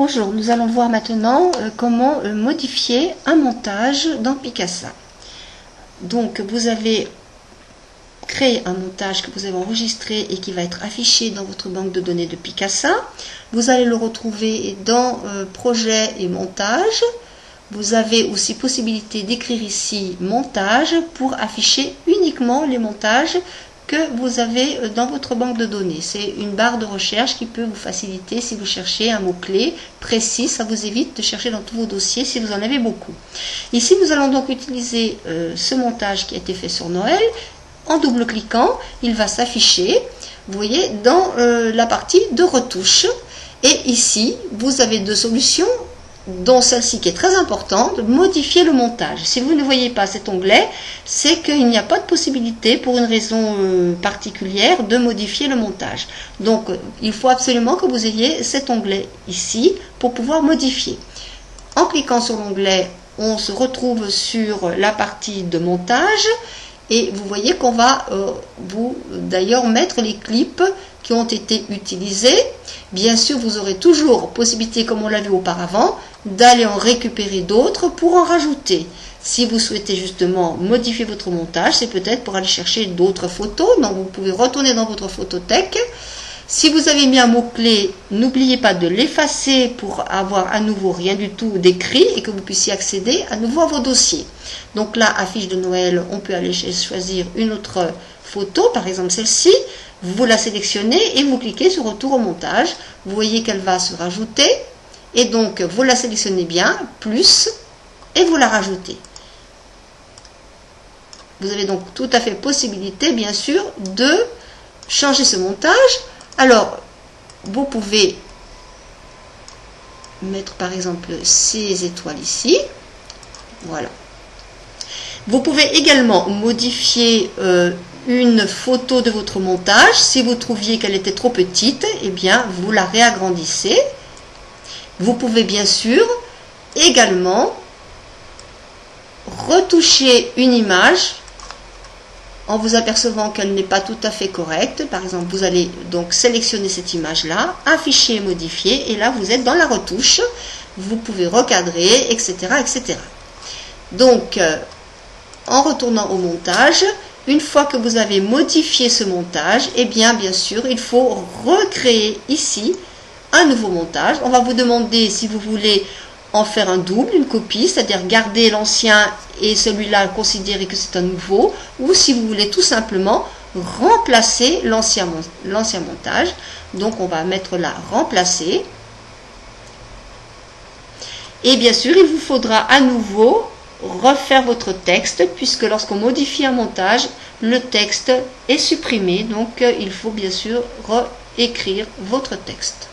Bonjour, nous allons voir maintenant comment modifier un montage dans Picasa. Donc vous avez créé un montage que vous avez enregistré et qui va être affiché dans votre banque de données de Picasa. Vous allez le retrouver dans projet et montage. Vous avez aussi possibilité d'écrire ici montage pour afficher uniquement les montages que vous avez dans votre banque de données. C'est une barre de recherche qui peut vous faciliter si vous cherchez un mot-clé précis. Ça vous évite de chercher dans tous vos dossiers si vous en avez beaucoup. Ici, nous allons donc utiliser ce montage qui a été fait sur Noël. En double-cliquant, il va s'afficher, vous voyez, dans la partie de retouche. Et ici, vous avez deux solutions, dont celle-ci qui est très importante, modifier le montage. Si vous ne voyez pas cet onglet, c'est qu'il n'y a pas de possibilité, pour une raison particulière, de modifier le montage. Donc, il faut absolument que vous ayez cet onglet ici pour pouvoir modifier. En cliquant sur l'onglet, on se retrouve sur la partie de montage et vous voyez qu'on va vous d'ailleurs mettre les clips qui ont été utilisés. Bien sûr, vous aurez toujours possibilité, comme on l'a vu auparavant, d'aller en récupérer d'autres pour en rajouter. Si vous souhaitez justement modifier votre montage, c'est peut-être pour aller chercher d'autres photos. Donc vous pouvez retourner dans votre photothèque. Si vous avez mis un mot-clé, n'oubliez pas de l'effacer pour avoir à nouveau rien du tout d'écrit et que vous puissiez accéder à nouveau à vos dossiers. Donc là, affiche de Noël, on peut aller choisir une autre photo, par exemple celle-ci. Vous la sélectionnez et vous cliquez sur retour au montage. Vous voyez qu'elle va se rajouter. Et donc, vous la sélectionnez bien, plus, et vous la rajoutez. Vous avez donc tout à fait possibilité, bien sûr, de changer ce montage. Alors, vous pouvez mettre par exemple ces étoiles ici. Voilà. Vous pouvez également modifier une photo de votre montage. Si vous trouviez qu'elle était trop petite, eh bien, vous la réagrandissez. Vous pouvez bien sûr également retoucher une image en vous apercevant qu'elle n'est pas tout à fait correcte. Par exemple, vous allez donc sélectionner cette image-là, afficher et modifier, et là vous êtes dans la retouche. Vous pouvez recadrer, etc. etc. Donc, en retournant au montage, une fois que vous avez modifié ce montage, eh bien sûr, il faut recréer ici un nouveau montage. On va vous demander si vous voulez en faire un double, une copie, c'est-à-dire garder l'ancien et celui-là considérer que c'est un nouveau, ou si vous voulez tout simplement remplacer l'ancien montage. Donc on va mettre là remplacer. Et bien sûr, il vous faudra à nouveau refaire votre texte, puisque lorsqu'on modifie un montage, le texte est supprimé. Donc il faut bien sûr réécrire votre texte.